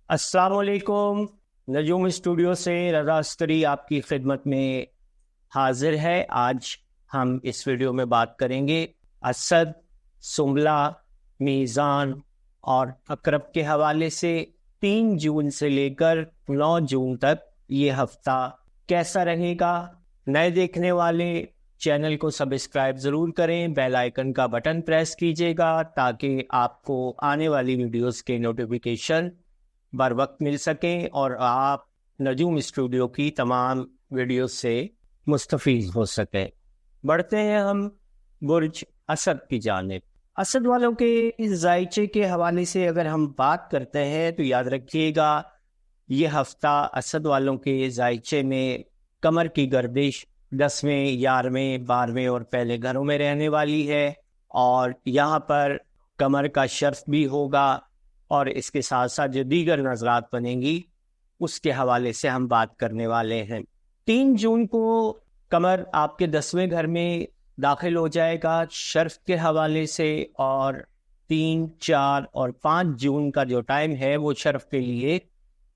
السلام علیکم۔ نجوم اسٹوڈیو سے رضا عسکری آپ کی خدمت میں حاضر ہے۔ آج ہم اس ویڈیو میں بات کریں گے اسد، سنبلہ، میزان اور عقرب کے حوالے سے 3 جون سے لے کر 9 جون تک یہ ہفتہ کیسا رہے گا۔ نئے دیکھنے والے چینل کو سبسکرائب ضرور کریں، بیل آئیکن کا بٹن پریس کیجیے گا تاکہ آپ کو آنے والی ویڈیوز کے نوٹیفیکیشن بر وقت مل سکیں اور آپ نجوم اسٹوڈیو کی تمام ویڈیوز سے مستفید ہو سکیں۔ بڑھتے ہیں ہم برج اسد کی جانب۔ اسد والوں کے ذائچے کے حوالے سے اگر ہم بات کرتے ہیں تو یاد رکھیے گا یہ ہفتہ اسد والوں کے ذائچے میں کمر کی گردش 10ویں، 11ویں، 12ویں اور پہلے گھروں میں رہنے والی ہے، اور یہاں پر کمر کا شرف بھی ہوگا، اور اس کے ساتھ ساتھ جو دیگر نظرات بنیں گی اس کے حوالے سے ہم بات کرنے والے ہیں۔ 3 جون کو قمر آپ کے 10ویں گھر میں داخل ہو جائے گا شرف کے حوالے سے، اور 3، 4 اور 5 جون کا جو ٹائم ہے وہ شرف کے لیے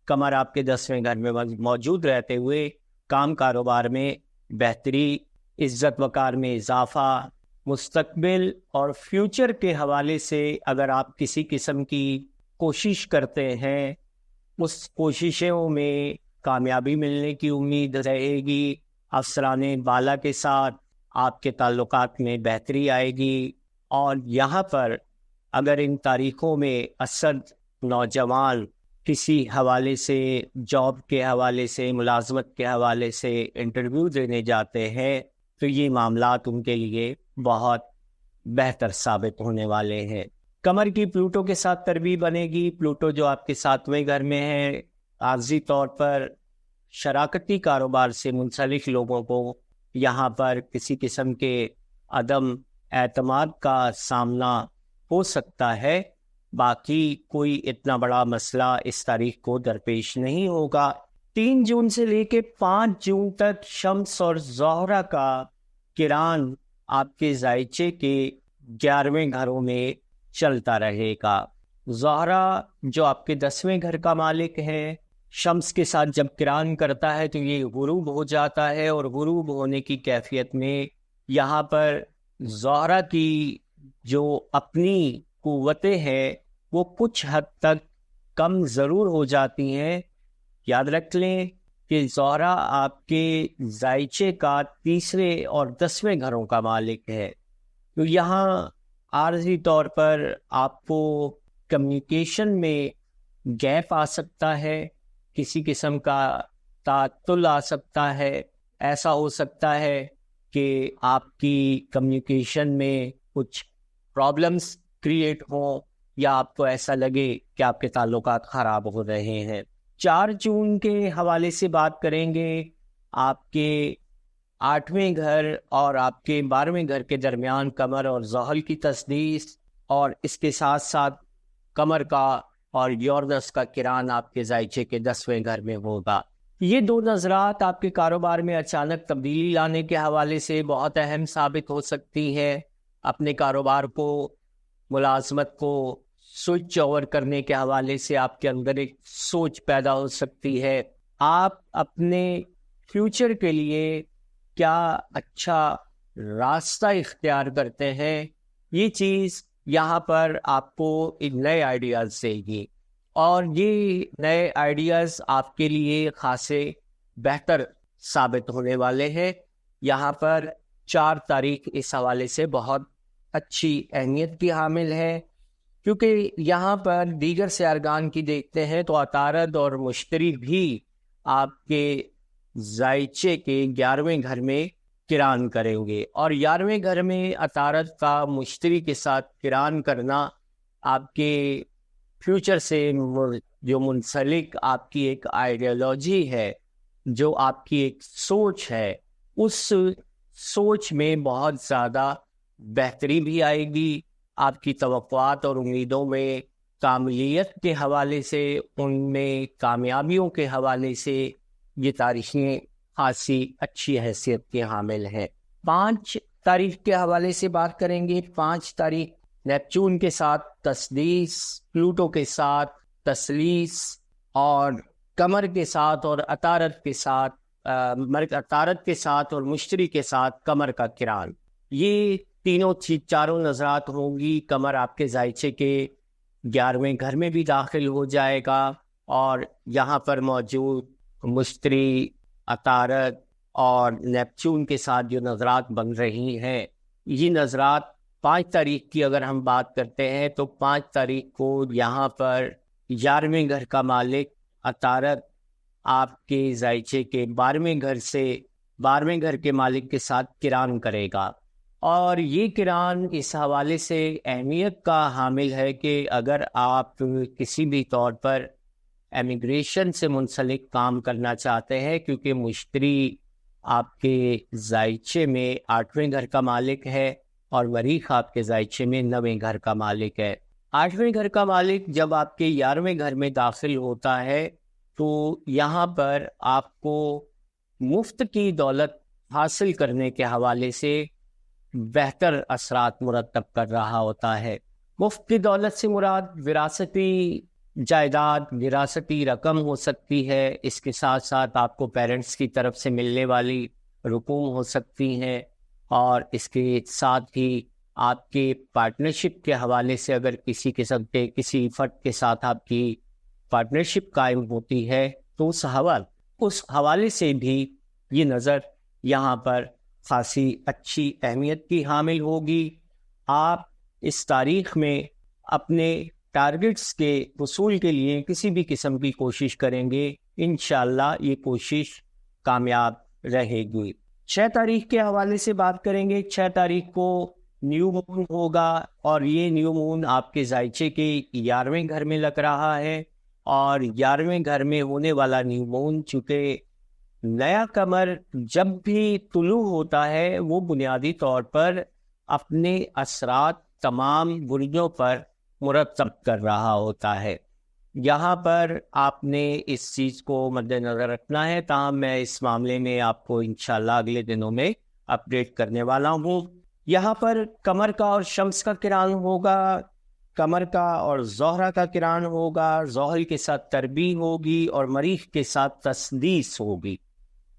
قمر آپ کے 10ویں گھر میں موجود رہتے ہوئے کام کاروبار میں بہتری، عزت وقار میں اضافہ، مستقبل اور فیوچر کے حوالے سے اگر آپ کسی قسم کی کوشش کرتے ہیں اس کوششوں میں کامیابی ملنے کی امید رہے گی۔ افسران بالا کے ساتھ آپ کے تعلقات میں بہتری آئے گی، اور یہاں پر اگر ان تاریخوں میں اسد نوجوان کسی حوالے سے، جاب کے حوالے سے، ملازمت کے حوالے سے انٹرویو دینے جاتے ہیں تو یہ معاملات ان کے لیے بہت بہتر ثابت ہونے والے ہیں۔ قمر کی پلوٹو کے ساتھ تربیت بنے گی۔ پلوٹو جو آپ کے 7ویں گھر میں ہے، عارضی طور پر شراکتی کاروبار سے منسلک لوگوں کو یہاں پر کسی قسم کے عدم اعتماد کا سامنا ہو سکتا ہے، باقی کوئی اتنا بڑا مسئلہ اس تاریخ کو درپیش نہیں ہوگا۔ 3 جون سے لے کے 5 جون تک شمس اور زہرہ کا کران آپ کے ذائچے کے 11ویں گھروں میں چلتا رہے گا۔ زہرہ جو آپ کے 10ویں گھر کا مالک ہے، شمس کے ساتھ جب کران کرتا ہے تو یہ غروب ہو جاتا ہے، اور غروب ہونے کی کیفیت میں یہاں پر زہرہ کی جو اپنی قوتیں ہیں وہ کچھ حد تک کم ضرور ہو جاتی ہیں۔ یاد رکھ لیں کہ زہرہ آپ کے ذائچے کا 3 اور 10ویں گھروں کا مالک ہے، تو یہاں عارضی طور پر آپ کو کمیونیکیشن میں گیپ آ سکتا ہے، کسی قسم کا تعطل آ سکتا ہے، ایسا ہو سکتا ہے کہ آپ کی کمیونیکیشن میں کچھ پرابلمس کریٹ ہوں، یا آپ کو ایسا لگے کہ آپ کے تعلقات خراب ہو رہے ہیں۔ 4 جون کے حوالے سے بات کریں گے۔ آپ کے 8ویں گھر اور آپ کے 12ویں گھر کے درمیان قمر اور زحل کی تسدیس، اور اس کے ساتھ ساتھ قمر کا اور یورنس کا کران آپ کے ذائچے کے 10ویں گھر میں ہوگا۔ یہ 2 نظرات آپ کے کاروبار میں اچانک تبدیلی لانے کے حوالے سے بہت اہم ثابت ہو سکتی ہے۔ اپنے کاروبار کو، ملازمت کو سوئچ اوور کرنے کے حوالے سے آپ کے اندر ایک سوچ پیدا ہو سکتی ہے۔ آپ اپنے فیوچر کے لیے کیا اچھا راستہ اختیار کرتے ہیں، یہ چیز یہاں پر آپ کو ایک نئے آئیڈیاز دے گی، اور یہ نئے آئیڈیاز آپ کے لیے خاصے بہتر ثابت ہونے والے ہیں۔ یہاں پر 4 تاریخ اس حوالے سے بہت اچھی اہمیت کی حامل ہے، کیونکہ یہاں پر دیگر سیارگان کی دیکھتے ہیں تو عطارد اور مشتری بھی آپ کے ذائچے کے 11ویں گھر میں کران کریں گے، اور 11ویں گھر میں عطارد کا مشتری کے ساتھ کران کرنا آپ کے فیوچر سے جو منسلک آپ کی ایک آئیڈیالوجی ہے، جو آپ کی ایک سوچ ہے، اس سوچ میں بہت زیادہ بہتری بھی آئے گی۔ آپ کی توقعات اور امیدوں میں کاملیت کے حوالے سے، ان میں کامیابیوں کے حوالے سے یہ تاریخیں خاصی اچھی حیثیت کے حامل ہیں۔ 5 تاریخ کے حوالے سے بات کریں گے۔ 5 تاریخ نیپچون کے ساتھ تسدیس، پلوٹو کے ساتھ تثلیث، اور کمر کے ساتھ اور عطارد کے ساتھ عطارد کے ساتھ اور مشتری کے ساتھ کمر کا کران، یہ چاروں نظرات ہوں گی۔ کمر آپ کے ذائچے کے 11ویں گھر میں بھی داخل ہو جائے گا، اور یہاں پر موجود مشتری، عطارد اور نیپچون کے ساتھ جو نظرات بن رہی ہیں، یہ نظرات 5 تاریخ کی اگر ہم بات کرتے ہیں تو 5 تاریخ کو یہاں پر 11ویں گھر کا مالک عطارد آپ کے ذائچے کے 12ویں گھر کے مالک کے ساتھ کران کرے گا۔ اور یہ کران اس حوالے سے اہمیت کا حامل ہے کہ اگر آپ کسی بھی طور پر امیگریشن سے منسلک کام کرنا چاہتے ہیں، کیونکہ مشتری آپ کے ذائچے میں 8ویں گھر کا مالک ہے اور مریخ آپ کے ذائچے میں 9ویں گھر کا مالک ہے۔ 8ویں گھر کا مالک جب آپ کے 11ویں گھر میں داخل ہوتا ہے تو یہاں پر آپ کو مفت کی دولت حاصل کرنے کے حوالے سے بہتر اثرات مرتب کر رہا ہوتا ہے۔ مفت کی دولت سے مراد وراثتی جائیداد، وراثتی رقم ہو سکتی ہے، اس کے ساتھ ساتھ آپ کو پیرنٹس کی طرف سے ملنے والی رقوم ہو سکتی ہیں، اور اس کے ساتھ ہی آپ کے پارٹنرشپ کے حوالے سے اگر کسی قسم کے کسی فرد کے ساتھ آپ کی پارٹنرشپ قائم ہوتی ہے تو اس حوالے سے بھی یہ نظر یہاں پر خاصی اچھی اہمیت کی حامل ہوگی۔ آپ اس تاریخ میں اپنے ٹارگٹس کے حصول کے لیے کسی بھی قسم کی کوشش کریں گے، انشاءاللہ یہ کوشش کامیاب رہے گی۔ 6 تاریخ کے حوالے سے بات کریں گے۔ 6 تاریخ کو نیو مون ہوگا، اور یہ نیو مون آپ کے ذائچے کے 11ویں گھر میں لگ رہا ہے، اور 11ویں گھر میں ہونے والا نیو مون چونکہ نیا قمر جب بھی طلوع ہوتا ہے وہ بنیادی طور پر اپنے اثرات تمام برجوں پر مرتب کر رہا ہوتا ہے۔ یہاں پر آپ نے اس چیز کو مد نظر رکھنا ہے، تاہم میں اس معاملے میں آپ کو انشاءاللہ اگلے دنوں میں اپڈیٹ کرنے والا ہوں۔ یہاں پر قمر کا اور شمس کا کران ہوگا، قمر کا اور زہرہ کا کران ہوگا، زحل کے ساتھ تربیع ہوگی اور مریخ کے ساتھ تسدیس ہوگی۔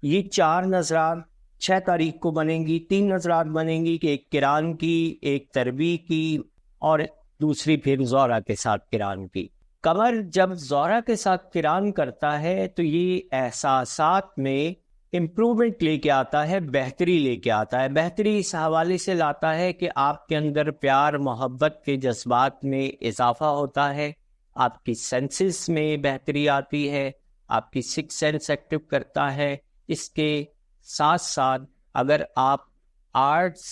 یہ 4 نظرات 6 تاریخ کو بنیں گی۔ 3 نظرات بنیں گی کہ ایک کران کی، ایک تربیع کی، اور دوسری پھر زہرہ کے ساتھ کران کی۔ قمر جب زہرہ کے ساتھ کران کرتا ہے تو یہ احساسات میں امپرومنٹ لے کے آتا ہے، بہتری لے کے آتا ہے۔ بہتری اس حوالے سے لاتا ہے کہ آپ کے اندر پیار محبت کے جذبات میں اضافہ ہوتا ہے، آپ کی سینسز میں بہتری آتی ہے، آپ کی 6 سینس ایکٹیو کرتا ہے۔ اس کے ساتھ ساتھ اگر آپ آرٹس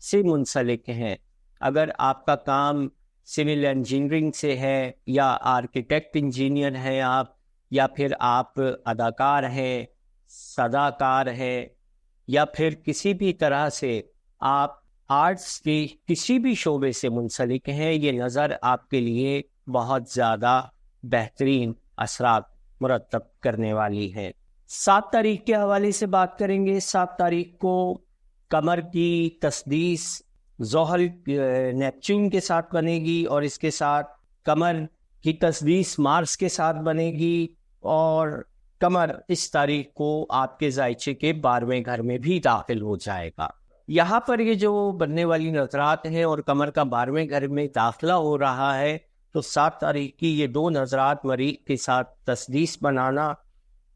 سے منسلک ہیں، اگر آپ کا کام سول انجینئرنگ سے ہے، یا آرکیٹیکٹ انجینئر ہیں آپ، یا پھر آپ اداکار ہیں، صداکار ہیں، یا پھر کسی بھی طرح سے آپ آرٹس کے کسی بھی شعبے سے منسلک ہیں، یہ نظر آپ کے لیے بہت زیادہ بہترین اثرات مرتب کرنے والی ہے۔ 7 تاریخ کے حوالے سے بات کریں گے۔ 7 تاریخ کو قمر کی تسدیس زحل نیپچون کے ساتھ بنے گی، اور اس کے ساتھ قمر کی تسدیس مارس کے ساتھ بنے گی، اور قمر اس تاریخ کو آپ کے ذائچے کے 12ویں گھر میں بھی داخل ہو جائے گا۔ یہاں پر یہ جو بننے والی نظرات ہیں اور قمر کا 12ویں گھر میں داخلہ ہو رہا ہے، تو 7 تاریخ کی یہ 2 نظرات مریخ کے ساتھ تسدیس بنانا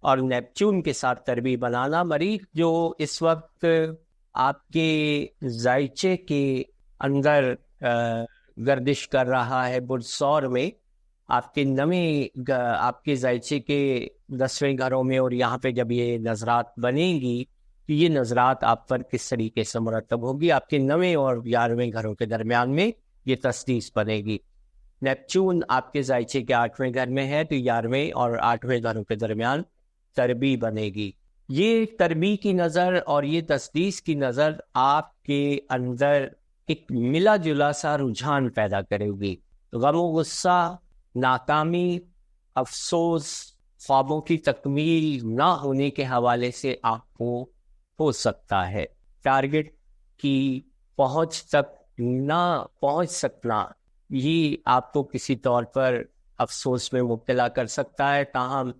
اور نیپچون کے ساتھ تربیع بنانا، مریخ جو اس وقت آپ کے ذائچے کے اندر گردش کر رہا ہے برج ثور میں، آپ کے ذائچے کے 10ویں گھروں میں، اور یہاں پہ جب یہ نظرات بنیں گی تو یہ نظرات آپ پر کس طریقے سے مرتب ہوگی۔ آپ کے 9ویں اور 11ویں گھروں کے درمیان میں یہ تسدیس بنے گی۔ نیپچون آپ کے ذائچے کے 8ویں گھر میں ہے، تو 11ویں اور 8ویں گھروں کے درمیان تربیع بنے گی۔ یہ تربیع کی نظر اور یہ تسدیس کی نظر آپ کے اندر ایک ملا جلا سا رجحان پیدا کرے گی۔ غم و غصہ، ناکامی، افسوس، خوابوں کی تکمیل نہ ہونے کے حوالے سے آپ کو ہو سکتا ہے۔ ٹارگٹ کی پہنچ تک نہ پہنچ سکنا، یہ آپ کو کسی طور پر افسوس میں مبتلا کر سکتا ہے، تاہم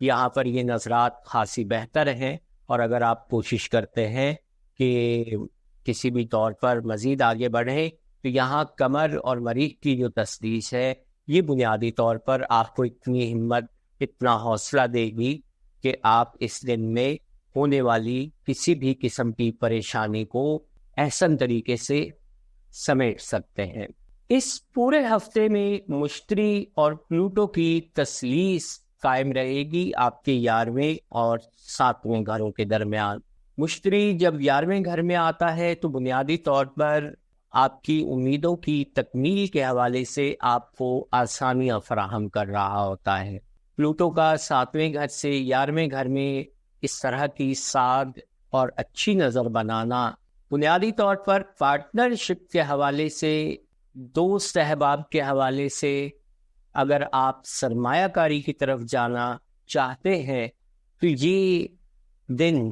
یہاں پر یہ نظرات خاصی بہتر ہیں، اور اگر آپ کوشش کرتے ہیں کہ کسی بھی طور پر مزید آگے بڑھیں تو یہاں کمر اور مریخ کی جو تسلیس ہے یہ بنیادی طور پر آپ کو اتنی ہمت، اتنا حوصلہ دے گی کہ آپ اس دن میں ہونے والی کسی بھی قسم کی پریشانی کو احسن طریقے سے سمیٹ سکتے ہیں۔ اس پورے ہفتے میں مشتری اور پلوٹو کی تسلیس قائم رہے گی آپ کے 11ویں اور 7ویں گھروں کے درمیان۔ مشتری جب 11ویں گھر میں آتا ہے تو بنیادی طور پر آپ کی امیدوں کی تکمیل کے حوالے سے آپ کو آسانیاں فراہم کر رہا ہوتا ہے۔ پلوٹو کا 7ویں گھر سے 11ویں گھر میں اس طرح کی ساد اور اچھی نظر بنانا بنیادی طور پر پارٹنرشپ کے حوالے سے، دوست احباب کے حوالے سے، اگر آپ سرمایہ کاری کی طرف جانا چاہتے ہیں تو یہ دن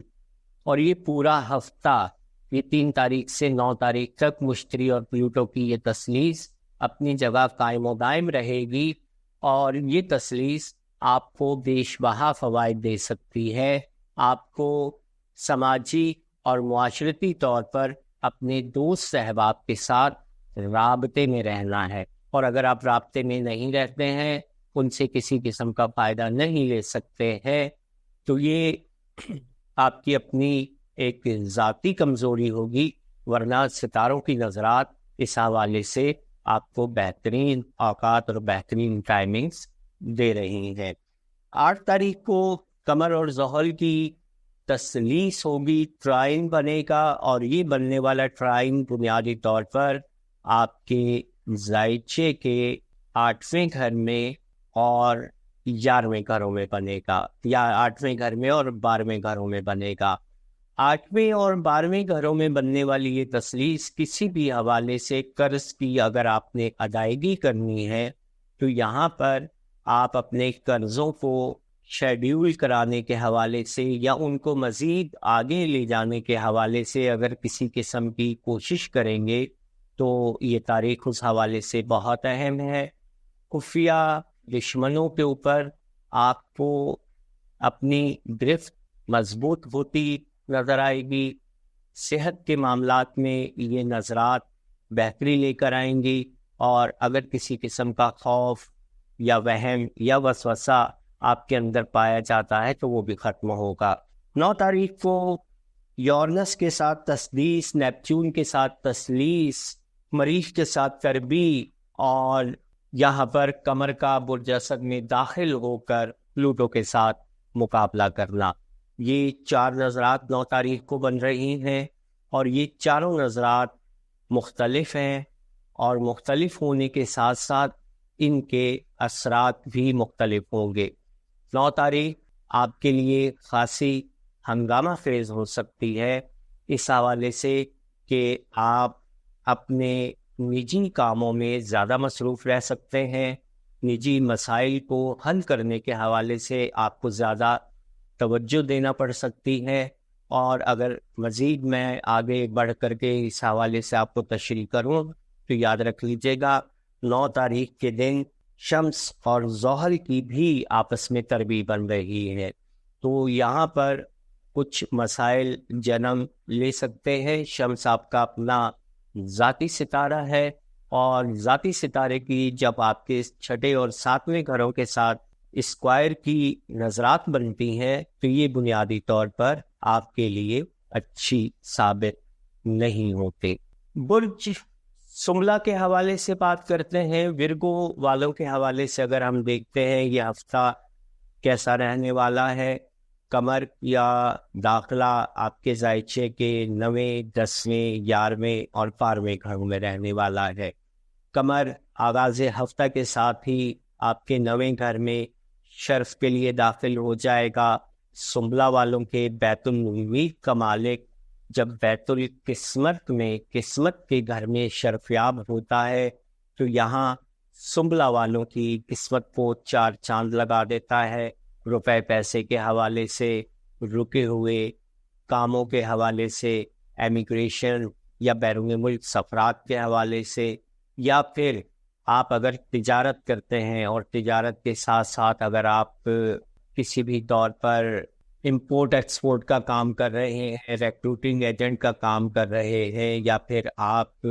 اور یہ پورا ہفتہ، یہ 3 تاریخ سے 9 تاریخ تک مشتری اور پلوٹو کی یہ تسلیس اپنی جگہ قائم و دائم رہے گی، اور یہ تسلیس آپ کو بیش بہا فوائد دے سکتی ہے۔ آپ کو سماجی اور معاشرتی طور پر اپنے دوست احباب کے ساتھ رابطے میں رہنا ہے، اور اگر آپ رابطے میں نہیں رہتے ہیں، ان سے کسی قسم کا فائدہ نہیں لے سکتے ہیں، تو یہ آپ کی اپنی ایک ذاتی کمزوری ہوگی، ورنہ ستاروں کی نظرات اس حوالے سے آپ کو بہترین اوقات اور بہترین ٹائمنگز دے رہی ہیں۔ 8 تاریخ کو قمر اور زحل کی تسلیس ہوگی، ٹرائن بنے گا، اور یہ بننے والا ٹرائن بنیادی طور پر آپ کے زائچے کے 8ویں گھر میں اور 11ویں گھروں میں بنے گا، یا 8ویں گھر میں اور 12ویں گھروں میں بنے گا۔ 8ویں اور 12ویں گھروں میں بننے والی یہ تسلیس کسی بھی حوالے سے قرض کی اگر آپ نے ادائیگی کرنی ہے تو یہاں پر آپ اپنے قرضوں کو شیڈیول کرانے کے حوالے سے یا ان کو مزید آگے لے جانے کے حوالے سے اگر کسی قسم کی کوشش کریں گے تو یہ تاریخ اس حوالے سے بہت اہم ہے۔ خفیہ دشمنوں کے اوپر آپ کو اپنی گرفت مضبوط ہوتی نظر آئے گی۔ صحت کے معاملات میں یہ نظرات بہتری لے کر آئیں گی، اور اگر کسی قسم کا خوف یا وہم یا وسوسہ آپ کے اندر پایا جاتا ہے تو وہ بھی ختم ہوگا۔ 9 تاریخ کو یورنس کے ساتھ تسلیس، نیپچون کے ساتھ تسلیس، مریخ کے ساتھ تربی، اور یہاں پر قمر کا برج اسد میں داخل ہو کر پلوٹو کے ساتھ مقابلہ کرنا، یہ 4 نظرات 9 تاریخ کو بن رہی ہیں، اور یہ چاروں نظرات مختلف ہیں، اور مختلف ہونے کے ساتھ ساتھ ان کے اثرات بھی مختلف ہوں گے۔ 9 تاریخ آپ کے لیے خاصی ہنگامہ خیز ہو سکتی ہے اس حوالے سے کہ آپ اپنے نجی کاموں میں زیادہ مصروف رہ سکتے ہیں، نجی مسائل کو حل کرنے کے حوالے سے آپ کو زیادہ توجہ دینا پڑ سکتی ہے۔ اور اگر مزید میں آگے بڑھ کر کے اس حوالے سے آپ کو تشریح کروں تو یاد رکھ لیجیے گا 9 تاریخ کے دن شمس اور زحل کی بھی آپس میں تربیت بن رہی ہے، تو یہاں پر کچھ مسائل جنم لے سکتے ہیں۔ شمس آپ کا اپنا ذاتی ستارہ ہے، اور ذاتی ستارے کی جب آپ کے 6 اور 7ویں گھروں کے ساتھ اسکوائر کی نظرات بنتی ہیں تو یہ بنیادی طور پر آپ کے لیے اچھی ثابت نہیں ہوتے۔ برج سملا کے حوالے سے بات کرتے ہیں۔ ورگو والوں کے حوالے سے اگر ہم دیکھتے ہیں یہ ہفتہ کیسا رہنے والا ہے، قمر یا داخلہ آپ کے زائچے کے 9ویں، 10ویں، 11ویں اور 12ویں گھروں میں رہنے والا ہے۔ قمر آغاز ہفتہ کے ساتھ ہی آپ کے 9ویں گھر میں شرف کے لیے داخل ہو جائے گا۔ سمبلا والوں کے بیت الامید کا مالک جب بیت القسمت میں قسمت کے گھر میں شرفیاب ہوتا ہے تو یہاں سمبلا والوں کی قسمت کو 4 چاند لگا دیتا ہے، روپے پیسے کے حوالے سے، رکے ہوئے کاموں کے حوالے سے، ایمیگریشن یا بیرون ملک سفرات کے حوالے سے، یا پھر آپ اگر تجارت کرتے ہیں اور تجارت کے ساتھ ساتھ اگر آپ کسی بھی طور پر امپورٹ ایکسپورٹ کا کام کر رہے ہیں، ریکروٹنگ ایجنٹ کا کام کر رہے ہیں، یا پھر آپ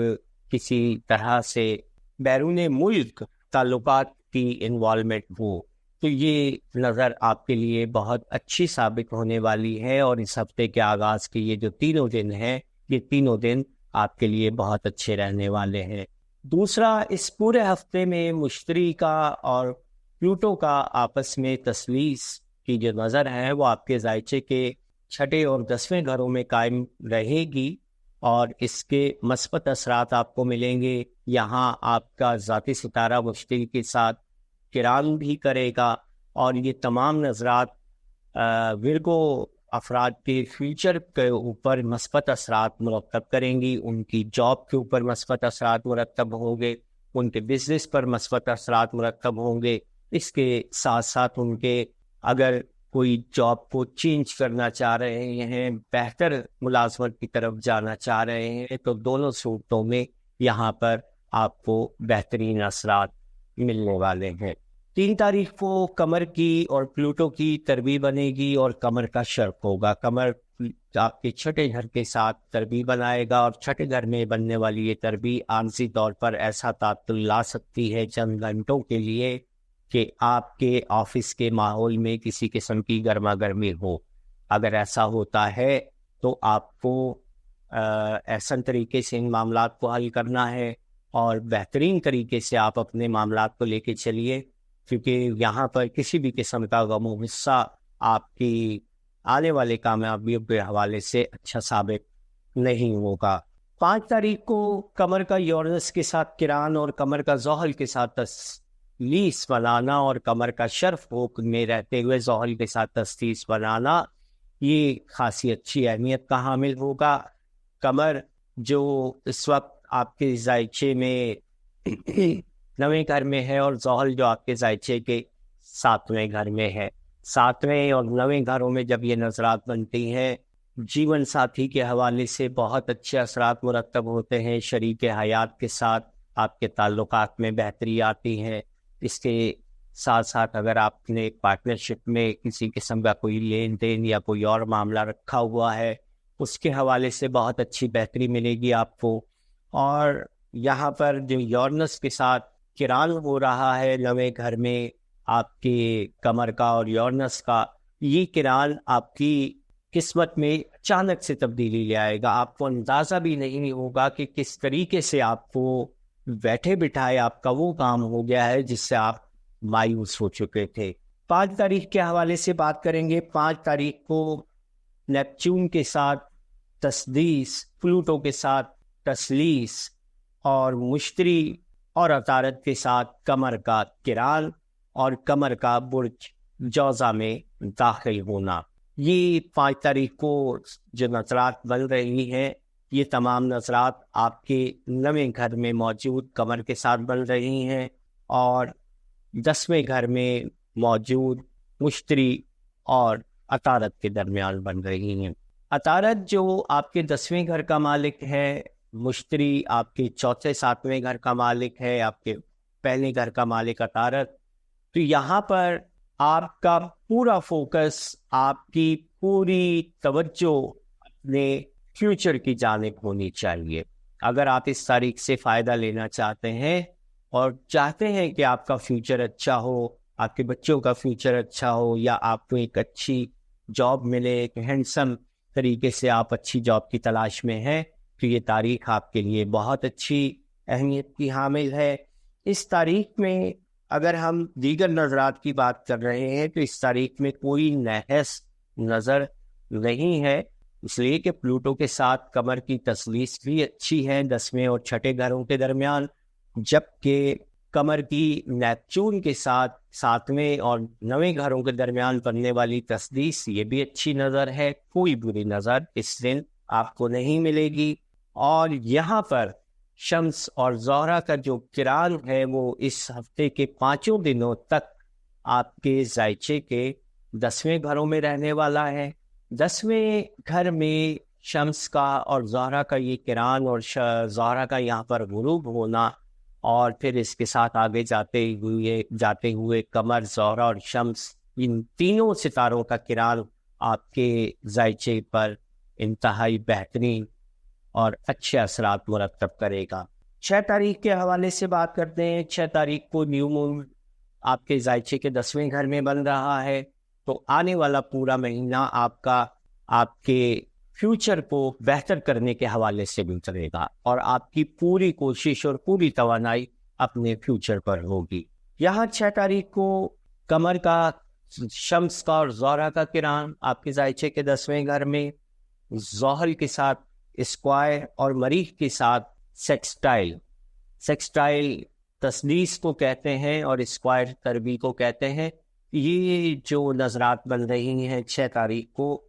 کسی طرح سے بیرون ملک تعلقات کی انوالومنٹ ہو، تو یہ نظر آپ کے لیے بہت اچھی ثابت ہونے والی ہے. اور اس ہفتے کے آغاز کے یہ جو تینوں دن ہیں، یہ تینوں دن آپ کے لیے بہت اچھے رہنے والے ہیں. دوسرا، اس پورے ہفتے میں مشتری کا اور پلوٹو کا آپس میں تثلیث کی جو نظر ہے وہ آپ کے ذائچے کے 6 اور 10ویں گھروں میں قائم رہے گی، اور اس کے مثبت اثرات آپ کو ملیں گے. یہاں آپ کا ذاتی ستارہ مشتری کے ساتھ کران بھی کرے گا، اور یہ تمام نظرات ورگو افراد کے فیوچر کے اوپر مثبت اثرات مرتب کریں گی. ان کی جاب کے اوپر مثبت اثرات مرتب ہوں گے، ان کے بزنس پر مثبت اثرات مرتب ہوں گے. اس کے ساتھ ساتھ ان کے اگر کوئی جاب کو چینج کرنا چاہ رہے ہیں، بہتر ملازمت کی طرف جانا چاہ رہے ہیں، تو دونوں صورتوں میں یہاں پر آپ کو بہترین اثرات ملنے والے ہیں. 3 تاریخ کو قمر کی اور پلوٹو کی تربیع بنے گی اور قمر کا شرق ہوگا. قمر آپ کے 6 گھر کے ساتھ تربیع بنائے گا، اور 6 گھر میں بننے والی یہ تربیع عارضی طور پر ایسا تعطل لا سکتی ہے چند گھنٹوں کے لیے کہ آپ کے آفس کے ماحول میں کسی قسم کی گرما گرمی ہو. اگر ایسا ہوتا ہے تو آپ کو احسن طریقے سے ان معاملات کو حل کرنا ہے، اور بہترین طریقے سے آپ اپنے معاملات کو لے کے چلیے، کیونکہ یہاں پر کسی بھی قسم کا غم و غصہ آپ کی آنے والے کامیابیوں کے حوالے سے اچھا ثابت نہیں ہوگا. 5 تاریخ کو قمر کا یورنس کے ساتھ کران اور قمر کا زحل کے ساتھ تثلیث بنانا، اور قمر کا شرف ہوک میں رہتے ہوئے زحل کے ساتھ تثلیث بنانا، یہ خاصی اچھی اہمیت کا حامل ہوگا. قمر جو اس وقت آپ کے ذائچے میں 9ویں گھر میں ہے، اور زحل جو آپ کے ذائچے کے 7ویں گھر میں ہے. 7ویں اور 9ویں گھروں میں جب یہ نظرات بنتی ہیں، جیون ساتھی کے حوالے سے بہت اچھے اثرات مرتب ہوتے ہیں. شریک حیات کے ساتھ آپ کے تعلقات میں بہتری آتی ہے. اس کے ساتھ ساتھ اگر آپ نے پارٹنرشپ میں کسی قسم کا کوئی لین دین یا کوئی اور معاملہ رکھا ہوا ہے، اس کے حوالے سے بہت اچھی بہتری ملے گی آپ کو. اور یہاں پر جو یورنس کے ساتھ کران ہو رہا ہے 9ویں گھر میں آپ کے قمر کا اور یورنس کا، یہ کران آپ کی قسمت میں اچانک سے تبدیلی لے آئے گا. آپ کو اندازہ بھی نہیں ہوگا کہ کس طریقے سے آپ کو بیٹھے بٹھائے آپ کا وہ کام ہو گیا ہے جس سے آپ مایوس ہو چکے تھے. 5 تاریخ کے حوالے سے بات کریں گے. 5 تاریخ کو نیپچون کے ساتھ تسدیس، پلوٹو کے ساتھ تثلیث، اور مشتری اور عطارد کے ساتھ قمر کا کران اور قمر کا برج جوزہ میں داخل ہونا. یہ 5 تاریخ کو جو نظرات بن رہی ہیں، یہ تمام نظرات آپ کے 9ویں گھر میں موجود قمر کے ساتھ بن رہی ہیں، اور 10ویں گھر میں موجود مشتری اور عطارد کے درمیان بن رہی ہیں. عطارد جو آپ کے 10ویں گھر کا مالک ہے، مشتری آپ کے 4 7ویں گھر کا مالک ہے، آپ کے پہلے گھر کا مالک عطارد. تو یہاں پر آپ کا پورا فوکس، آپ کی پوری توجہ اپنے فیوچر کی جانب ہونی چاہیے. اگر آپ اس تاریخ سے فائدہ لینا چاہتے ہیں اور چاہتے ہیں کہ آپ کا فیوچر اچھا ہو، آپ کے بچوں کا فیوچر اچھا ہو، یا آپ کو ایک اچھی جاب ملے، ایک ہینڈسم طریقے سے آپ اچھی جاب کی تلاش میں ہیں، تو یہ تاریخ آپ کے لیے بہت اچھی اہمیت کی حامل ہے. اس تاریخ میں اگر ہم دیگر نظرات کی بات کر رہے ہیں تو اس تاریخ میں کوئی نحس نظر نہیں ہے، اس لیے کہ پلوٹو کے ساتھ قمر کی تثلیث بھی اچھی ہے 10ویں اور 6 گھروں کے درمیان، جبکہ قمر کی نیپچون کے ساتھ 7ویں اور 9ویں گھروں کے درمیان بننے والی تثلیث یہ بھی اچھی نظر ہے. کوئی بری نظر اس دن آپ کو نہیں ملے گی. اور یہاں پر شمس اور زہرہ کا جو کران ہے وہ اس ہفتے کے 5 دنوں تک آپ کے ذائچے کے 10ویں گھروں میں رہنے والا ہے. 10ویں گھر میں شمس کا اور زہرہ کا یہ کران اور زہرہ کا یہاں پر غروب ہونا اور پھر اس کے ساتھ آگے جاتے ہوئے قمر، زہرہ اور شمس، ان تینوں ستاروں کا کران آپ کے ذائچے پر انتہائی بہترین اور اچھے اثرات مرتب کرے گا۔ 6 تاریخ کے حوالے سے بات کرتے ہیں۔ 6 تاریخ کو نیو مون آپ کے ذائچے کے 10ویں گھر میں بن رہا ہے، تو آنے والا پورا مہینہ آپ کے فیوچر کو بہتر کرنے کے حوالے سے گزرے گا، اور آپ کی پوری کوشش اور پوری توانائی اپنے فیوچر پر ہوگی۔ یہاں 6 تاریخ کو قمر کا، شمس کا اور زہرہ کا کران آپ کے ذائچے کے 10ویں گھر میں، زحل کے ساتھ اسکوائر اور مریخ کے ساتھ سیکسٹائل تثلیث کو کہتے ہیں اور اسکوائر تربی کو کہتے ہیں۔ یہ جو نظرات بن رہی ہیں 6 تاریخ کو،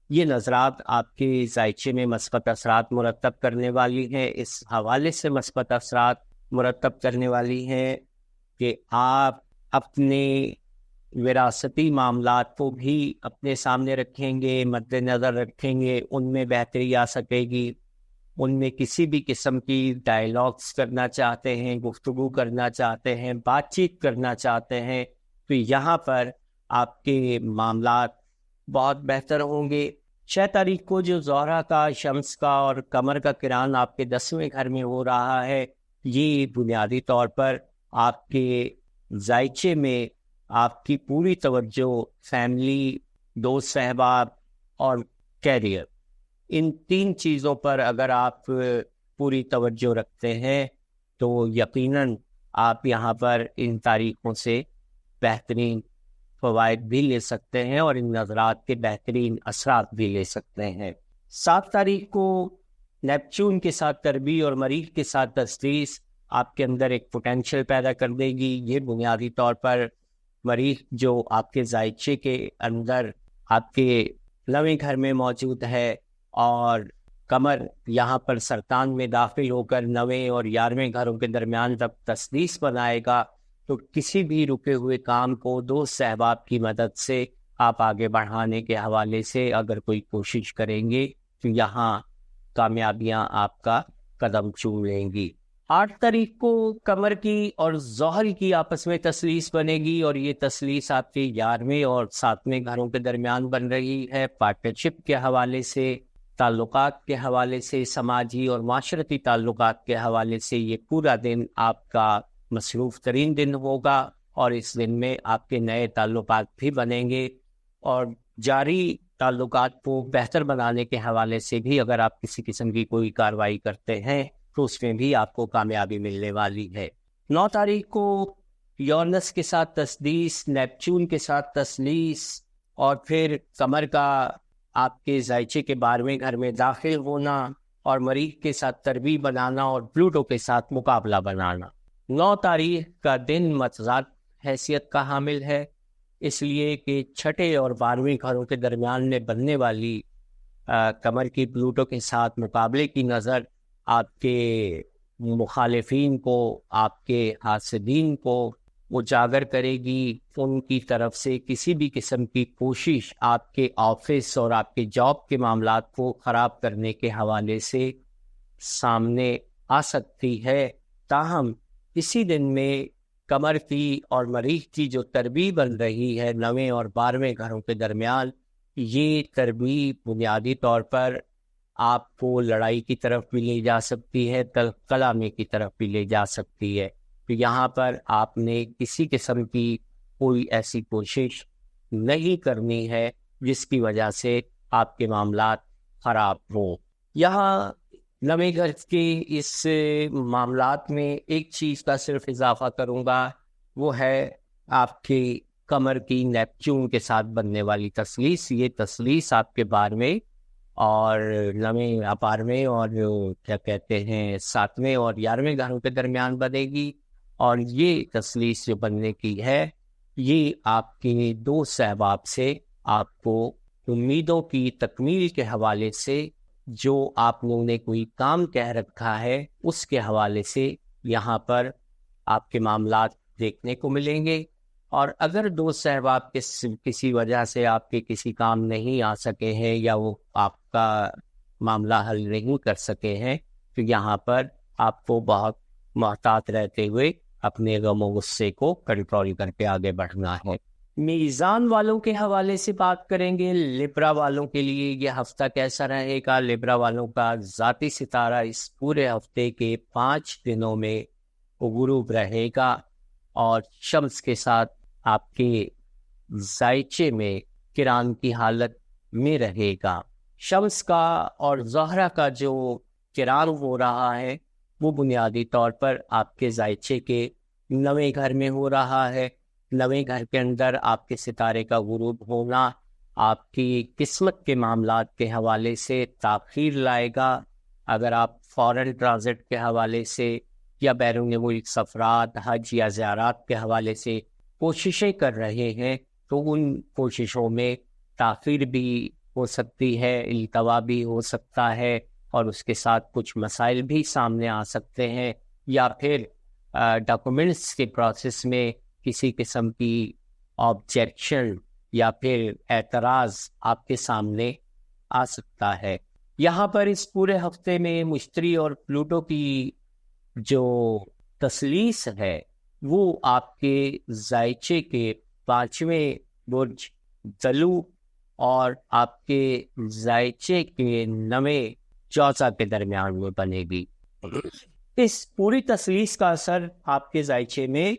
یہ نظرات آپ کے ذائچے میں مثبت اثرات مرتب کرنے والی ہیں۔ اس حوالے سے مثبت اثرات مرتب کرنے والی ہیں کہ آپ اپنے وراثتی معاملات کو بھی اپنے سامنے رکھیں گے، مد نظر رکھیں گے، ان میں بہتری آ سکے گی۔ ان میں کسی بھی قسم کی ڈائلاگس کرنا چاہتے ہیں، گفتگو کرنا چاہتے ہیں، بات چیت کرنا چاہتے ہیں، تو یہاں پر آپ کے معاملات بہت بہتر ہوں گے۔ 6 تاریخ کو جو زہرہ کا، شمس کا اور قمر کا کران آپ کے 10ویں گھر میں ہو رہا ہے، یہ بنیادی طور پر آپ کے ذائچے میں آپ کی پوری توجہ فیملی، دوست احباب اور کیریئر، ان 3 چیزوں پر اگر آپ پوری توجہ رکھتے ہیں تو یقیناً آپ یہاں پر ان تاریخوں سے بہترین فوائد بھی لے سکتے ہیں اور ان نظرات کے بہترین اثرات بھی لے سکتے ہیں۔ 7 تاریخ کو نیپچون کے ساتھ تربی اور مریخ کے ساتھ تثلیث آپ کے اندر ایک پوٹینشل پیدا کر دے گی۔ یہ بنیادی طور پر مریخ جو آپ کے ذائچے کے اندر آپ کے 9ویں گھر میں موجود ہے، اور قمر یہاں پر سرطان میں داخل ہو کر 9ویں اور 11ویں گھروں کے درمیان جب تثلیث بنائے گا، تو کسی بھی رکے ہوئے کام کو دوست احباب کی مدد سے آپ آگے بڑھانے کے حوالے سے اگر کوئی کوشش کریں گے تو یہاں کامیابیاں آپ کا قدم چوم لیں گی۔ 8 تاریخ کو قمر کی اور زحل کی آپس میں تثلیث بنے گی، اور یہ تثلیث آپ کے 11ویں اور 7ویں گھروں کے درمیان بن رہی ہے۔ پارٹنرشپ کے حوالے سے، تعلقات کے حوالے سے، سماجی اور معاشرتی تعلقات کے حوالے سے یہ پورا دن آپ کا مصروف ترین دن ہوگا، اور اس دن میں آپ کے نئے تعلقات بھی بنیں گے، اور جاری تعلقات کو بہتر بنانے کے حوالے سے بھی اگر آپ کسی قسم کی کوئی کارروائی کرتے ہیں تو اس میں بھی آپ کو کامیابی ملنے والی ہے۔ 9 تاریخ کو یورنس کے ساتھ تثلیث، نیپچون کے ساتھ تثلیث، اور پھر قمر کا آپ کے ذائچے کے 12ویں گھر میں داخل ہونا، اور مریخ کے ساتھ تربی بنانا اور پلوٹو کے ساتھ مقابلہ بنانا۔ 9 تاریخ کا دن متضاد حیثیت کا حامل ہے، اس لیے کہ 6 اور 12ویں گھروں کے درمیان میں بننے والی قمر کی پلوٹو کے ساتھ مقابلے کی نظر آپ کے مخالفین کو، آپ کے حاسدین کو اجاگر کرے گی۔ ان کی طرف سے کسی بھی قسم کی کوشش آپ کے آفس اور آپ کے جاب کے معاملات کو خراب کرنے کے حوالے سے سامنے آ سکتی ہے۔ تاہم اسی دن میں قمر کی اور مریخ کی جو تربیع بن رہی ہے 9ویں اور 12ویں گھروں کے درمیان، یہ تربیع بنیادی طور پر آپ کو لڑائی کی طرف بھی لے جا سکتی ہے، تلخ کلامی کی طرف بھی لے جا سکتی ہے۔ تو یہاں پر آپ نے کسی قسم کی کوئی ایسی کوشش نہیں کرنی ہے جس کی وجہ سے آپ کے معاملات خراب ہوں۔ یہاں 9ویں گھر کے اس معاملات میں ایک چیز کا صرف اضافہ کروں گا، وہ ہے آپ کی قمر کی نیپچون کے ساتھ بننے والی تثلیث۔ یہ تثلیث آپ کے 12ویں اور 9ویں، 12ویں اور کیا کہتے ہیں 7ویں اور 11ویں گھروں کے درمیان بنے گی، اور یہ تثلیث جو بننے کی ہے یہ آپ کے دوست احباب سے آپ کو امیدوں کی تکمیل کے حوالے سے، جو آپ لوگوں نے کوئی کام کہہ رکھا ہے اس کے حوالے سے یہاں پر آپ کے معاملات دیکھنے کو ملیں گے۔ اور اگر دوست احباب کسی وجہ سے آپ کے کسی کام نہیں آ سکے ہیں یا وہ آپ کا معاملہ حل نہیں کر سکے ہیں، تو یہاں پر آپ کو بہت محتاط رہتے ہوئے اپنے غم و غصے کو کنٹرول کر کے آگے بڑھنا ہے۔ میزان والوں کے حوالے سے بات کریں گے۔ لبرا والوں کے لیے یہ ہفتہ کیسا رہے گا؟ لبرا والوں کا ذاتی ستارہ اس پورے ہفتے کے 5 دنوں میں غروب رہے گا اور شمس کے ساتھ آپ کے ذائچے میں کران کی حالت میں رہے گا۔ شمس کا اور زہرہ کا جو کران ہو رہا ہے وہ بنیادی طور پر آپ کے ذائچے کے 9ویں گھر میں ہو رہا ہے۔ 9ویں گھر کے اندر آپ کے ستارے کا غروب ہونا آپ کی قسمت کے معاملات کے حوالے سے تاخیر لائے گا۔ اگر آپ فورن ٹرانزٹ کے حوالے سے یا بیرون ملک سفرات، حج یا زیارات کے حوالے سے کوششیں کر رہے ہیں تو ان کوششوں میں تاخیر بھی ہو سکتی ہے، التوا بھی ہو سکتا ہے اور اس کے ساتھ کچھ مسائل بھی سامنے آ سکتے ہیں، یا پھر ڈاکومنٹس کے پروسیس میں کسی قسم کی آبجیکشن یا پھر اعتراض آپ کے سامنے آ سکتا ہے۔ یہاں پر اس پورے ہفتے میں مشتری اور پلوٹو کی جو تثلیث ہے وہ آپ کے ذائچے کے 5ویں برج دلو اور آپ کے ذائچے کے 9ویں چوسا کے درمیان میں بنے گی۔ اس پوری تثلیث کا اثر آپ کے ذائچے میں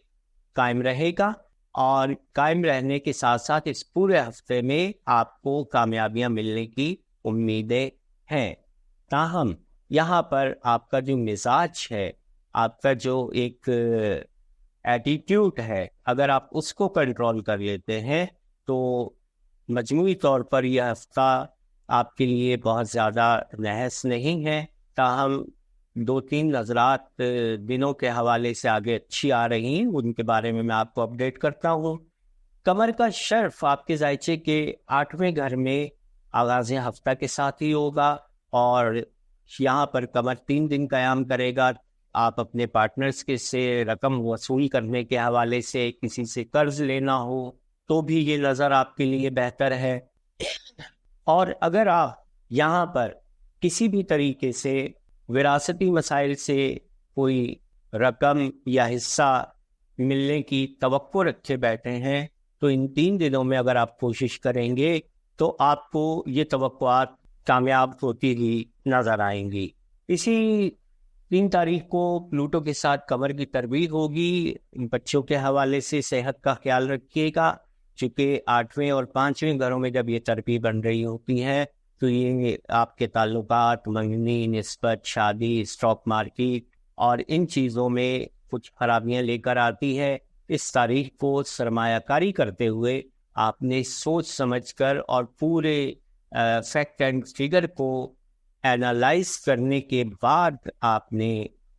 قائم رہے گا اور قائم رہنے کے ساتھ ساتھ اس پورے ہفتے میں آپ کو کامیابیاں ملنے کی امیدیں ہیں۔ تاہم یہاں پر آپ کا جو مزاج ہے، آپ کا جو ایک ایٹیٹیوڈ ہے، اگر آپ اس کو کنٹرول کر لیتے ہیں تو مجموعی طور پر یہ ہفتہ آپ کے لیے بہت زیادہ نحس نہیں ہے۔ تاہم 2-3 نظرات دنوں کے حوالے سے آگے اچھی آ رہی ہیں، ان کے بارے میں آپ کو اپڈیٹ کرتا ہوں۔ قمر کا شرف آپ کے ذائچے کے 8ویں گھر میں آغاز ہفتہ کے ساتھ ہی ہوگا اور یہاں پر قمر 3 دن قیام کرے گا۔ آپ اپنے پارٹنرز کے سے رقم وصول کرنے کے حوالے سے کسی سے قرض لینا ہو تو بھی یہ نظر آپ کے لیے بہتر ہے، اور اگر آپ یہاں پر کسی بھی طریقے سے وراثتی مسائل سے کوئی رقم یا حصہ ملنے کی توقع رکھے بیٹھے ہیں تو ان 3 دنوں میں اگر آپ کوشش کریں گے تو آپ کو یہ توقعات کامیاب ہوتی ہی نظر آئیں گی۔ اسی 3 تاریخ کو پلوٹو کے ساتھ قمر کی تربیت ہوگی۔ بچوں کے حوالے سے صحت کا خیال رکھیے گا، چونکہ 8ویں اور 5ویں گھروں میں جب یہ تربیت بن رہی ہوتی ہے تو یہ آپ کے تعلقات، منگنی، نسبت، شادی، اسٹاک مارکیٹ اور ان چیزوں میں کچھ خرابیاں لے کر آتی ہے۔ اس تاریخ کو سرمایہ کاری کرتے ہوئے آپ نے سوچ سمجھ کر اور پورے فیکٹ اینڈ فگر کو اینالائز کرنے کے بعد آپ نے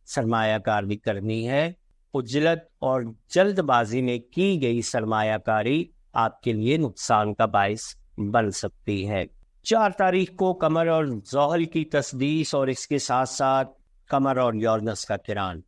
سرمایہ کاری کرنی ہے۔ عجلت اور جلد بازی میں کی گئی سرمایہ کاری آپ کے لیے نقصان کا باعث بن سکتی ہے۔ 4 تاریخ کو قمر اور زحل کی تسدیس اور اس کے ساتھ ساتھ قمر اور یورنس کا کران۔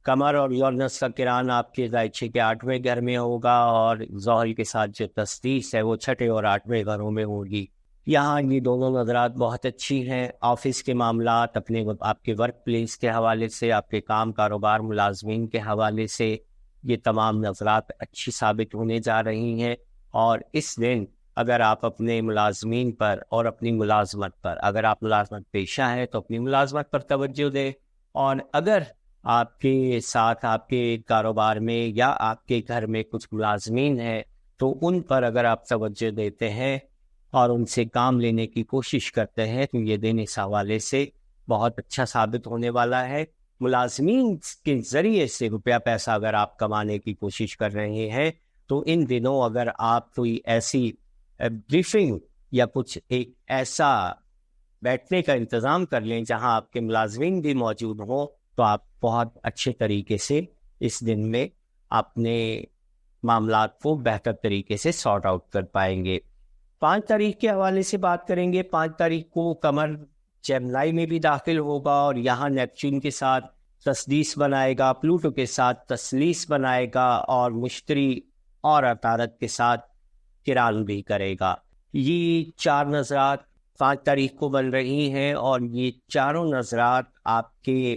قمر اور یورنس کا کران آپ کے ذائچے کے 8ویں گھر میں ہوگا اور زحل کے ساتھ جو تسدیس ہے وہ 6 اور 8ویں گھروں میں ہوگی۔ یہاں یہ دونوں نظرات بہت اچھی ہیں۔ آفس کے معاملات، آپ کے ورک پلیس کے حوالے سے، آپ کے کام کاروبار، ملازمین کے حوالے سے یہ تمام نظرات اچھی ثابت ہونے جا رہی ہیں، اور اس دن اگر آپ اپنے ملازمین پر اور اپنی ملازمت پر، اگر آپ ملازمت پیشہ ہیں تو اپنی ملازمت پر توجہ دیں، اور اگر آپ کے ساتھ آپ کے کاروبار میں یا آپ کے گھر میں کچھ ملازمین ہیں تو ان پر اگر آپ توجہ دیتے ہیں اور ان سے کام لینے کی کوشش کرتے ہیں تو یہ دن اس حوالے سے بہت اچھا ثابت ہونے والا ہے۔ ملازمین کے ذریعے سے روپیہ پیسہ اگر آپ کمانے کی کوشش کر رہے ہیں تو ان دنوں اگر آپ کوئی ایسی بریفنگ یا کچھ ایک ایسا بیٹھنے کا انتظام کر لیں جہاں آپ کے ملازمین بھی موجود ہوں تو آپ بہت اچھے طریقے سے اس دن میں اپنے معاملات کو بہتر طریقے سے سارٹ آؤٹ کر پائیں گے۔ 5 تاریخ کے حوالے سے بات کریں گے۔ 5 تاریخ کو قمر جیمنائی میں بھی داخل ہوگا اور یہاں نیپچون کے ساتھ تسدیس بنائے گا، پلوٹو کے ساتھ تثلیث بنائے گا اور مشتری اور عطارد کے ساتھ کران بھی کرے گا۔ یہ 4 نظرات 5 تاریخ کو بن رہی ہیں اور یہ چاروں نظرات آپ کے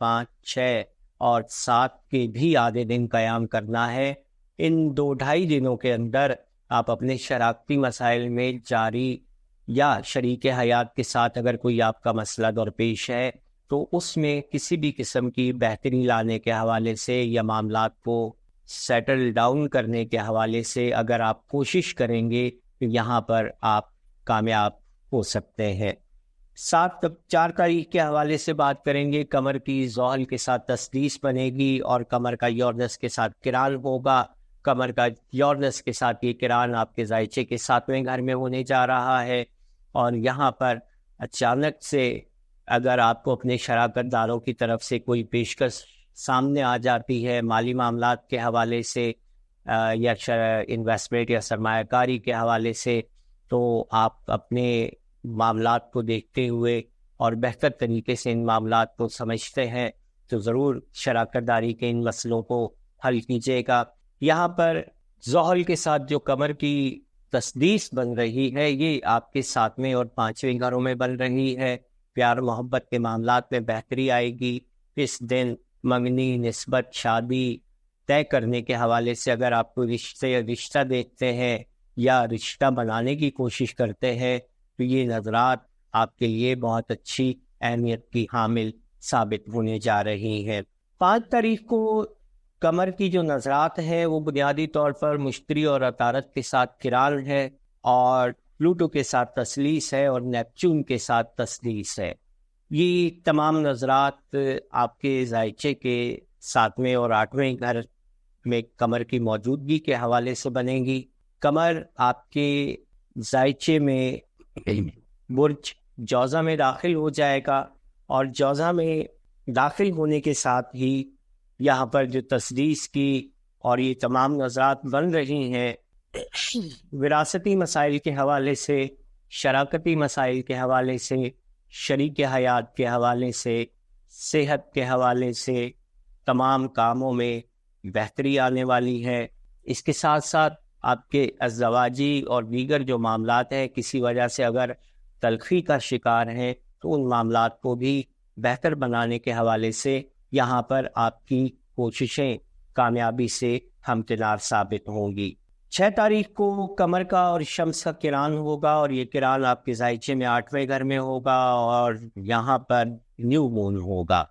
5, 6 اور 7 کے بھی آدھے دن قیام کرنا ہے۔ ان 2-2.5 دنوں کے اندر آپ اپنے شراکتی مسائل میں جاری یا شریک حیات کے ساتھ اگر کوئی آپ کا مسئلہ درپیش ہے تو اس میں کسی بھی قسم کی بہتری لانے کے حوالے سے یا معاملات کو سیٹل ڈاؤن کرنے کے حوالے سے اگر آپ کوشش کریں گے تو یہاں پر آپ کامیاب ہو سکتے ہیں۔ 4 تاریخ کے حوالے سے بات کریں گے۔ قمر کی زحل کے ساتھ تسدیس بنے گی اور قمر کا یورنس کے ساتھ کران ہوگا۔ قمر کا یورنس کے ساتھ یہ کران آپ کے ذائچے کے 7ویں گھر میں ہونے جا رہا ہے، اور یہاں پر اچانک سے اگر آپ کو اپنے شراکت داروں کی طرف سے کوئی پیشکش سامنے آ جاتی ہے مالی معاملات کے حوالے سے یا انویسٹمنٹ یا سرمایہ کاری کے حوالے سے، تو آپ اپنے معاملات کو دیکھتے ہوئے اور بہتر طریقے سے ان معاملات کو سمجھتے ہیں تو ضرور شراکت داری کے ان مسئلوں کو حل کیجیے گا۔ یہاں پر زحل کے ساتھ جو قمر کی تسدیس بن رہی ہے یہ آپ کے 7ویں اور 5ویں گھروں میں بن رہی ہے۔ پیار محبت کے معاملات میں بہتری آئے گی۔ اس دن منگنی، نسبت، شادی طے کرنے کے حوالے سے اگر آپ کو رشتہ دیکھتے ہیں یا رشتہ بنانے کی کوشش کرتے ہیں تو یہ نظرات آپ کے لیے بہت اچھی اہمیت کی حامل ثابت ہونے جا رہی ہیں۔ 5 تاریخ کو قمر کی جو نظرات ہے وہ بنیادی طور پر مشتری اور عطارد کے ساتھ کران ہے، اور پلوٹو کے ساتھ تثلیث ہے، اور نیپچون کے ساتھ تسدیس ہے۔ یہ تمام نظرات آپ کے ذائچے کے 7ویں اور 8ویں گھر میں قمر کی موجودگی کے حوالے سے بنے گی۔ قمر آپ کے ذائچے میں برج جوزہ میں داخل ہو جائے گا، اور جوزہ میں داخل ہونے کے ساتھ ہی یہاں پر جو تسدیس کی اور یہ تمام نظرات بن رہی ہیں وراثتی مسائل کے حوالے سے، شراکتی مسائل کے حوالے سے، شریک حیات کے حوالے سے، صحت کے حوالے سے، تمام کاموں میں بہتری آنے والی ہے۔ اس کے ساتھ ساتھ آپ کے ازدواجی اور دیگر جو معاملات ہیں کسی وجہ سے اگر تلخی کا شکار ہیں تو ان معاملات کو بھی بہتر بنانے کے حوالے سے یہاں پر آپ کی کوششیں کامیابی سے ہمکنار ثابت ہوں گی۔ 6 تاریخ کو قمر کا اور شمس کا کران ہوگا، اور یہ کران آپ کے ذائچے میں 8ویں گھر میں ہوگا، اور یہاں پر نیو مون ہوگا۔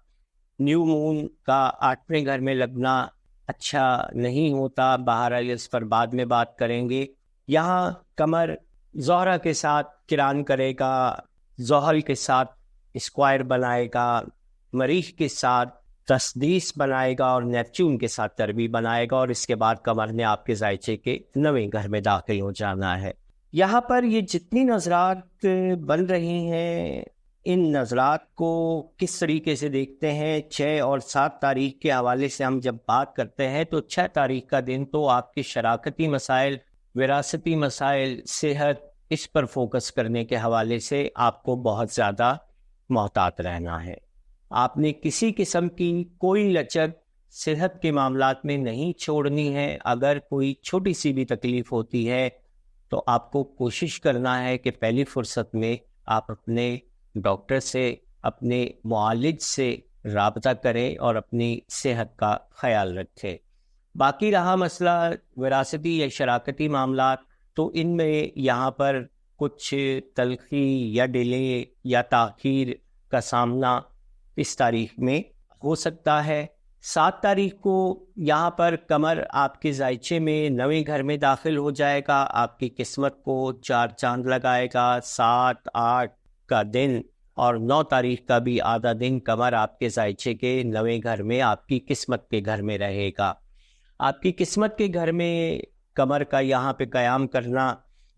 نیو مون کا 8ویں گھر میں لگنا اچھا نہیں ہوتا، بہرحال اس پر بعد میں بات کریں گے۔ یہاں قمر زہرہ کے ساتھ کران کرے گا، زحل کے ساتھ اسکوائر بنائے گا، مریخ کے ساتھ تسدیس بنائے گا، اور نیپچون کے ساتھ تربی بنائے گا، اور اس کے بعد قمر نے آپ کے ذائچے کے 9ویں گھر میں داخل ہو جانا ہے۔ یہاں پر یہ جتنی نظرات بن رہی ہیں ان نظرات کو کس طریقے سے دیکھتے ہیں؟ 6 اور 7 تاریخ کے حوالے سے ہم جب بات کرتے ہیں تو 6 تاریخ کا دن تو آپ کے شراکتی مسائل، وراثتی مسائل، صحت، اس پر فوکس کرنے کے حوالے سے آپ کو بہت زیادہ محتاط رہنا ہے۔ آپ نے کسی قسم کی کوئی لچک صحت کے معاملات میں نہیں چھوڑنی ہے۔ اگر کوئی چھوٹی سی بھی تکلیف ہوتی ہے تو آپ کو کوشش کرنا ہے کہ پہلی فرصت میں آپ اپنے ڈاکٹر سے، اپنے معالج سے رابطہ کریں اور اپنی صحت کا خیال رکھیں۔ باقی رہا مسئلہ وراثتی یا شراکتی معاملات، تو ان میں یہاں پر کچھ تلخی یا ڈیلے یا تاخیر کا سامنا اس تاریخ میں ہو سکتا ہے۔ 7 تاریخ کو یہاں پر قمر آپ کے ذائچے میں 9ویں گھر میں داخل ہو جائے گا، آپ کی قسمت کو 4 چاند لگائے گا۔ 7، 8 کا دن اور 9 تاریخ کا بھی آدھا دن قمر آپ کے ذائچے کے 9ویں گھر میں آپ کی قسمت کے گھر میں رہے گا۔ آپ کی قسمت کے گھر میں قمر کا یہاں پہ قیام کرنا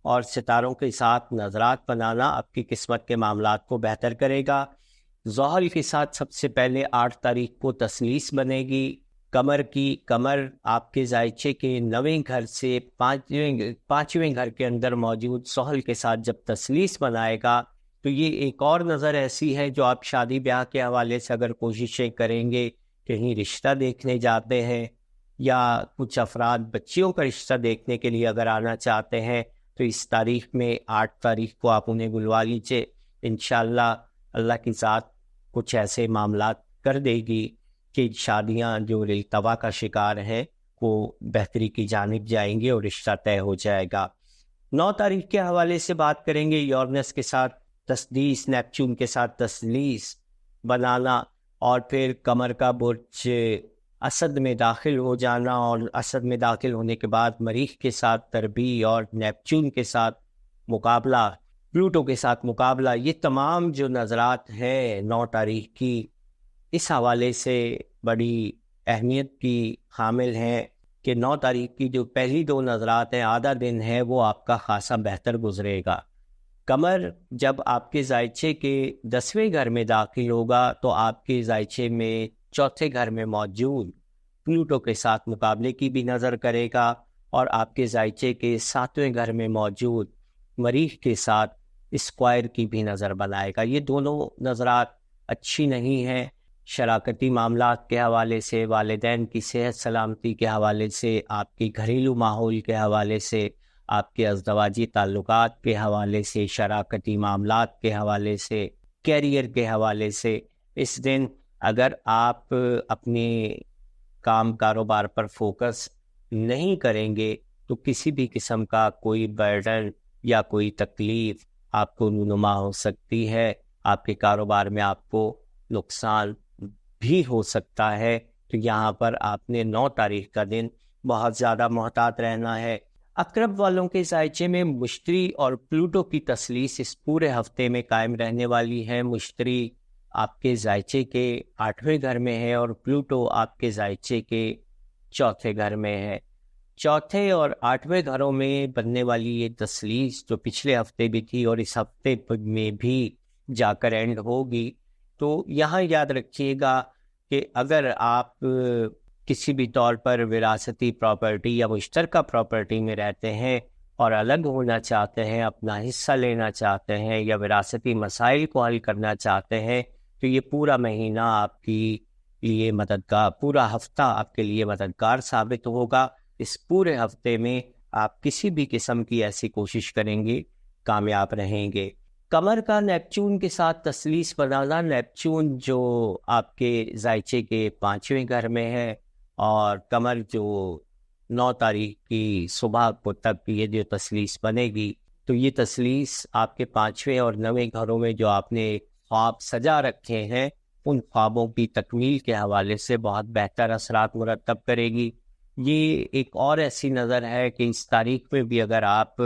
اور ستاروں کے ساتھ نظرات بنانا آپ کی قسمت کے معاملات کو بہتر کرے گا۔ زحل کے ساتھ سب سے پہلے 8 تاریخ کو تثلیث بنے گی قمر کی۔ قمر آپ کے ذائچے کے 9ویں گھر سے 5ویں گھر کے اندر موجود زحل کے ساتھ جب تثلیث بنائے گا تو یہ ایک اور نظر ایسی ہے جو آپ شادی بیاہ کے حوالے سے اگر کوششیں کریں گے، کہیں رشتہ دیکھنے جاتے ہیں یا کچھ افراد بچیوں کا رشتہ دیکھنے کے لیے اگر آنا چاہتے ہیں تو اس تاریخ میں 8 تاریخ کو آپ انہیں بلوا لیجیے۔ انشاءاللہ اللہ کی ذات کچھ ایسے معاملات کر دے گی کہ شادیاں جو التوا کا شکار ہیں وہ بہتری کی جانب جائیں گے اور رشتہ طے ہو جائے گا۔ 9 تاریخ کے حوالے سے بات کریں گے۔ یورنس کے ساتھ تسدیس، نیپچون کے ساتھ تسلیس بنانا، اور پھر قمر کا برج اسد میں داخل ہو جانا، اور اسد میں داخل ہونے کے بعد مریخ کے ساتھ تربی اور نیپچون کے ساتھ مقابلہ، پلوٹو کے ساتھ مقابلہ، یہ تمام جو نظرات ہیں 9 تاریخ کی اس حوالے سے بڑی اہمیت کی حامل ہیں کہ 9 تاریخ کی جو پہلی 2 نظرات ہیں، آدھا دن ہے وہ آپ کا خاصا بہتر گزرے گا۔ قمر جب آپ کے ذائچے کے 10ویں گھر میں داخل ہوگا تو آپ کے ذائچے میں 4تھے گھر میں موجود پلوٹو کے ساتھ مقابلے کی بھی نظر کرے گا، اور آپ کے ذائچے کے 7ویں گھر میں موجود مریخ کے ساتھ اسکوائر کی بھی نظر بنائے گا۔ یہ دونوں نظرات اچھی نہیں ہیں شراکتی معاملات کے حوالے سے، والدین کی صحت سلامتی کے حوالے سے، آپ کے گھریلو ماحول کے حوالے سے، آپ کے ازدواجی تعلقات کے حوالے سے، شراکتی معاملات کے حوالے سے، کیریئر کے حوالے سے۔ اس دن اگر آپ اپنے کام کاروبار پر فوکس نہیں کریں گے تو کسی بھی قسم کا کوئی برڈن یا کوئی تکلیف آپ کو رونما ہو سکتی ہے، آپ کے کاروبار میں آپ کو نقصان بھی ہو سکتا ہے۔ تو یہاں پر آپ نے 9 تاریخ کا دن بہت زیادہ محتاط رہنا ہے۔ عقرب والوں کے ذائچے میں مشتری اور پلوٹو کی تسلیس اس پورے ہفتے میں قائم رہنے والی ہے۔ مشتری آپ کے ذائچے کے 8ویں گھر میں ہے اور پلوٹو آپ کے ذائچے کے 4تھے گھر میں ہے۔ 4تھے اور 8ویں گھروں میں بننے والی یہ تسلیس جو پچھلے ہفتے بھی تھی اور اس ہفتے میں بھی جا کر اینڈ ہوگی، تو یہاں یاد رکھیے گا کہ اگر آپ کسی بھی طور پر وراثتی پراپرٹی یا مشترکہ پراپرٹی میں رہتے ہیں اور الگ ہونا چاہتے ہیں، اپنا حصہ لینا چاہتے ہیں یا وراثتی مسائل کو حل کرنا چاہتے ہیں، تو یہ پورا مہینہ آپ کی لیے مددگار، پورا ہفتہ آپ کے لیے مددگار ثابت ہوگا۔ اس پورے ہفتے میں آپ کسی بھی قسم کی ایسی کوشش کریں گے کامیاب رہیں گے۔ قمر کا نیپچون کے ساتھ تسلیس بنانا، نیپچون جو آپ کے ذائچے کے 5ویں گھر میں ہے، اور قمر جو 9 تاریخ کی صبح کو تک یہ جو تسلیس بنے گی، تو یہ تسلیس آپ کے 5ویں اور 9ویں گھروں میں جو آپ نے خواب سجا رکھے ہیں ان خوابوں کی تکمیل کے حوالے سے بہت بہتر اثرات مرتب کرے گی۔ یہ ایک اور ایسی نظر ہے کہ اس تاریخ میں بھی اگر آپ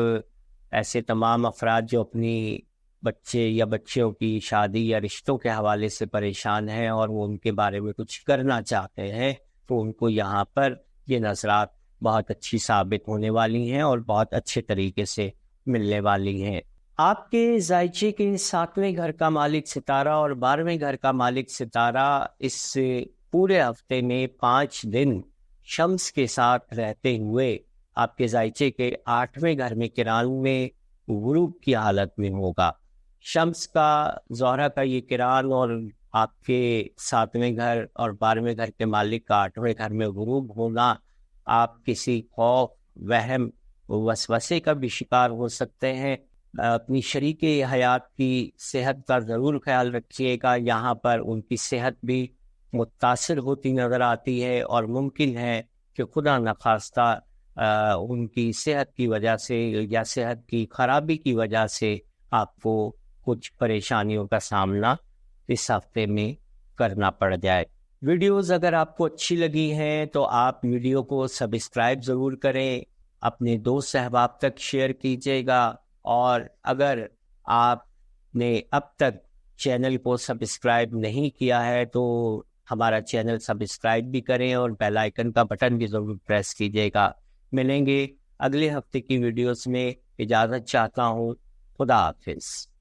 ایسے تمام افراد جو اپنی بچے یا بچیوں کی شادی یا رشتوں کے حوالے سے پریشان ہیں اور وہ ان کے بارے میں کچھ کرنا چاہتے ہیں، تو ان کو یہاں پر یہ نظرات بہت اچھی ثابت ہونے والی ہیں اور بہت اچھے طریقے سے ملنے والی ہیں۔ آپ کے ذائچے کے 7ویں گھر کا مالک ستارہ اور 12ویں گھر کا مالک ستارہ اس پورے ہفتے میں 5 دن شمس کے ساتھ رہتے ہوئے آپ کے ذائچے کے 8ویں گھر میں کران میں غروب کی حالت میں ہوگا۔ شمس کا، زہرہ کا یہ کران اور آپ کے 7ویں گھر اور 12ویں گھر کے مالک کا 8ویں گھر میں غروب ہونا، آپ کسی خوف، وہم، وسوسے کا بھی شکار ہو سکتے ہیں۔ اپنی شریک حیات کی صحت کا ضرور خیال رکھیے گا، یہاں پر ان کی صحت بھی متاثر ہوتی نظر آتی ہے، اور ممکن ہے کہ خدا نخواستہ ان کی صحت کی وجہ سے یا صحت کی خرابی کی وجہ سے آپ کو کچھ پریشانیوں کا سامنا اس ہفتے میں کرنا پڑ جائے۔ ویڈیوز اگر آپ کو اچھی لگی ہیں تو آپ ویڈیو کو سبسکرائب ضرور کریں، اپنے دوست احباب تک شیئر کیجیے گا، اور اگر آپ نے اب تک چینل کو سبسکرائب نہیں کیا ہے تو ہمارا چینل سبسکرائب بھی کریں اور بیل آئیکن کا بٹن بھی ضرور پریس کیجیے گا۔ ملیں گے اگلے ہفتے کی ویڈیوز میں، اجازت چاہتا ہوں، خدا حافظ۔